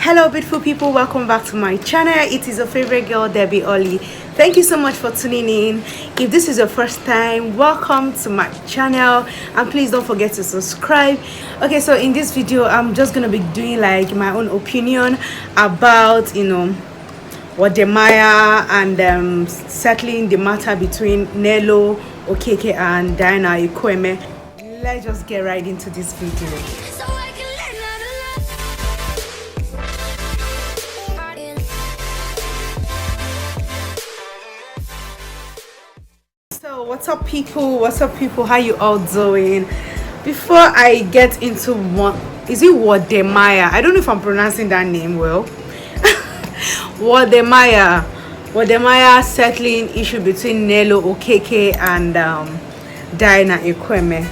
Hello beautiful people, welcome back to my channel. It is your favorite girl, Debbie Oli. Thank you so much for tuning in. If this is your first time, welcome to my channel, and please don't forget to subscribe. Okay, so in this video I'm just gonna be doing like my own opinion about Wodemaya and settling the matter between Nelo Okeke and Diana Ikweme. Let's just get right into this video. So what's up people, how you all doing? Before I get into is it Wodemaya? I don't know if I'm pronouncing that name well. Wodemaya settling issue between Nelo Okeke and Diana Ikweme.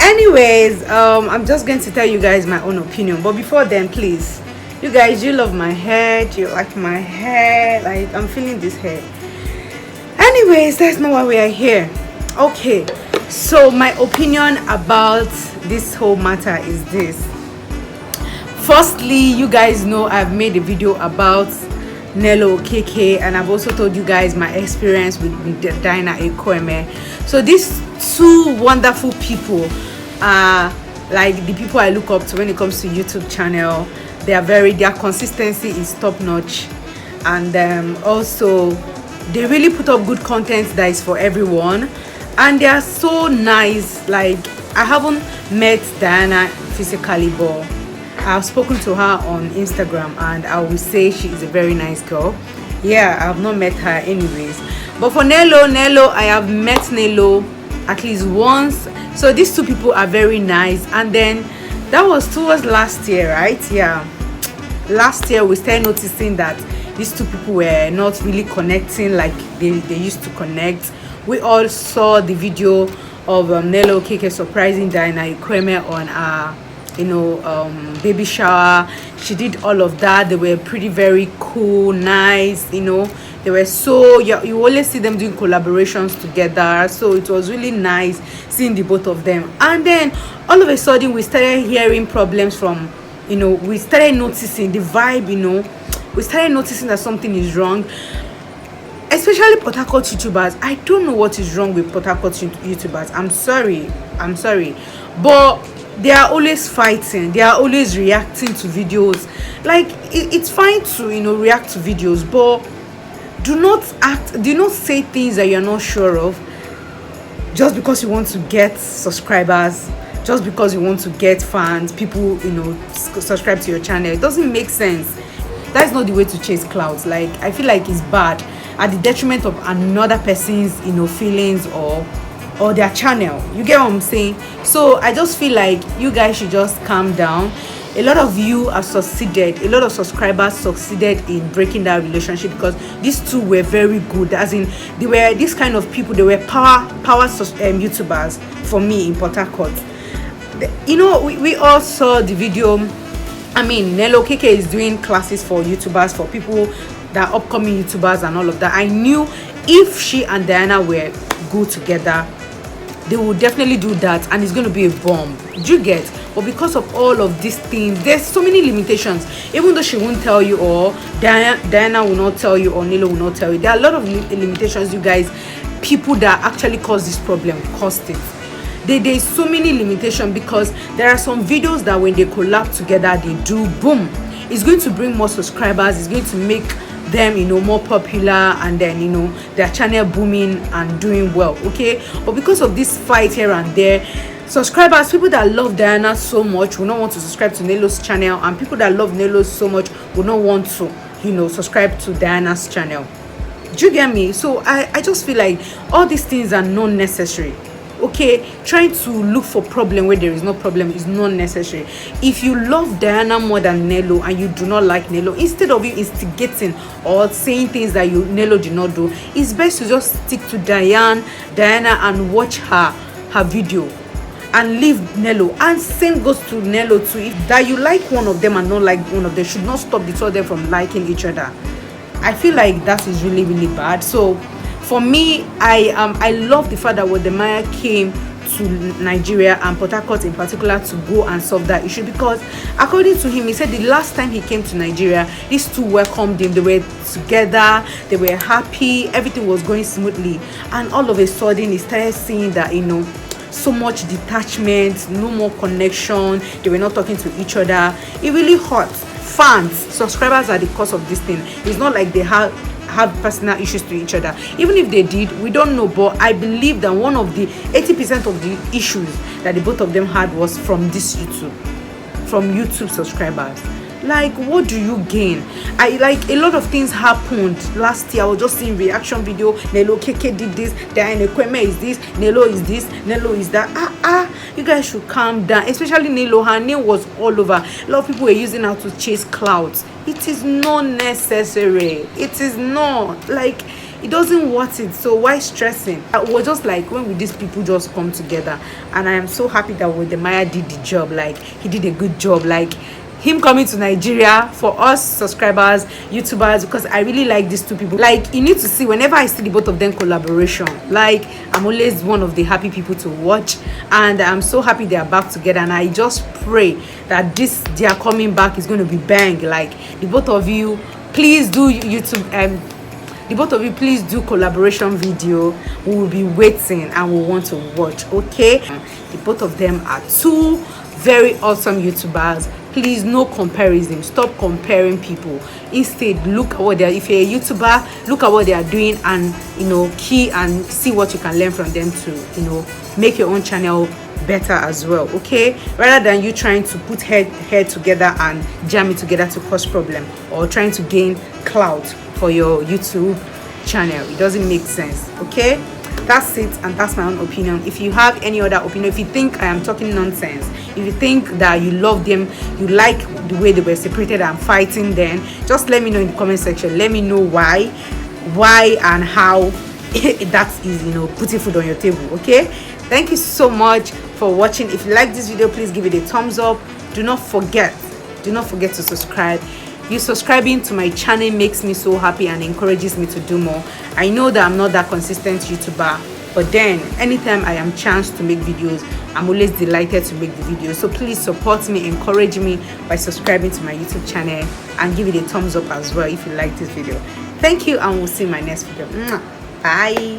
Anyways, I'm just going to tell you guys my own opinion, but before then, please, you guys, you love my hair, you like my hair, like I'm feeling this hair. Anyways, that's not why we are here. Okay, so my opinion about this whole matter is this. Firstly, you guys know I've made a video about Nelo Okeke, and I've also told you guys my experience with Diana Ikweme. So these two wonderful people are like the people I look up to when it comes to YouTube channel. Their consistency is top notch, and also they really put up good content that is for everyone, and they are so nice. Like, I haven't met Diana physically, but I've spoken to her on Instagram, and I will say she is a very nice girl. Yeah, I have not met her anyways, but for Nelo, I have met Nelo at least once. So these two people are very nice, and then that was towards last year, right? Yeah, last year we started noticing that these two people were not really connecting like they used to connect. We all saw the video of Nelo Okeke surprising Diana Ikweme on baby shower. She did all of that. They were very cool, nice, they were so, you always see them doing collaborations together, so it was really nice seeing the both of them. And then all of a sudden we started hearing problems from, we started noticing the vibe, we started noticing that something is wrong, especially Port Harcourt YouTubers. I don't know what is wrong with Port Harcourt YouTubers. I'm sorry, but they are always fighting. They are always reacting to videos. Like, it's fine to react to videos, but do not say things that you're not sure of just because you want to get subscribers, just because you want to get fans, people subscribe to your channel. It doesn't make sense. That's not the way to chase clouds. Like, I feel like it's bad at the detriment of another person's feelings or their channel. You get what I'm saying? So I just feel like you guys should just calm down. A lot of you have succeeded, a lot of subscribers succeeded in breaking that relationship because these two were very good. As in, they were this kind of people. They were power YouTubers for me in Port Harcourt. We all saw the video. I mean, Nelo Okeke is doing classes for YouTubers, for people that are upcoming YouTubers and all of that. I knew if she and Diana were good together, they would definitely do that, and it's going to be a bomb. Do you get? But because of all of these things, there's so many limitations. Even though she won't tell you, or Diana will not tell you, or Nelo will not tell you, there are a lot of limitations, you guys. People that actually cause this problem caused it. There's so many limitations because there are some videos that when they collab together, they do boom. It's going to bring more subscribers. It's going to make them more popular, and then their channel booming and doing well. Okay, but because of this fight here and there, subscribers, people that love Diana so much will not want to subscribe to Nelo's channel, and people that love Nelo so much will not want to subscribe to Diana's channel. Do you get me? So I just feel like all these things are not necessary. Okay, trying to look for problem where there is no problem is not necessary. If you love Diana more than Nelo and you do not like Nelo, instead of you instigating or saying things that Nelo did not do, it's best to just stick to Diana and watch her video and leave Nelo. And same goes to Nelo too. If that you like one of them and not like one of them, should not stop the two of them from liking each other. I feel like that is really bad. So for me, I love the fact that Wodemaya came to Nigeria and Port Harcourt in particular to go and solve that issue, because according to him, he said the last time he came to Nigeria, these two welcomed him. They were together, they were happy, everything was going smoothly, and all of a sudden he started seeing that, so much detachment, no more connection, they were not talking to each other. It really hurt. Fans, subscribers are the cause of this thing. It's not like they have personal issues to each other. Even if they did, we don't know, but I believe that one of the 80% of the issues that the both of them had was from YouTube subscribers. Like, what do you gain? A lot of things happened last year. I was just seeing reaction video. Nelo Keke did this, Diana Kweme is this, Nelo is this, Nelo is that. You guys should calm down. Especially Nelo, her name was all over. A lot of people were using her to chase clouds. It is not necessary. It is not. Like, it doesn't worth it. So why stressing? I was just like, when will these people just come together? And I am so happy that Wodemaya did the job. Like, he did a good job. Like, him coming to Nigeria for us subscribers, YouTubers, because I really like these two people. Like, you need to see, whenever I see the both of them collaboration, like, I'm always one of the happy people to watch, and I'm so happy they are back together. And I just pray that their coming back is going to be bang. Like, the both of you, please do YouTube, the both of you, please do collaboration video. We will be waiting and we want to watch. Okay, the both of them are two very awesome YouTubers. Please, no comparison. Stop comparing people. Instead, look at what they are. If you're a YouTuber, look at what they are doing, and key and see what you can learn from them to make your own channel better as well. Okay, rather than you trying to put head together and jam it together to cause problem, or trying to gain clout for your YouTube channel. It doesn't make sense. Okay, that's it, and that's my own opinion. If you have any other opinion, if you think I am talking nonsense, if you think that you love them, you like the way they were separated and fighting, then just let me know in the comment section. Let me know why and how that is putting food on your table. Okay, thank you so much for watching. If you like this video, please give it a thumbs up. Do not forget to subscribe. You subscribing to my channel makes me so happy and encourages me to do more. I know that I'm not that consistent YouTuber, but then anytime I am chance to make videos, I'm always delighted to make the videos. So please support me, encourage me by subscribing to my YouTube channel, and give it a thumbs up as well if you like this video. Thank you, and we'll see you in my next video. Bye.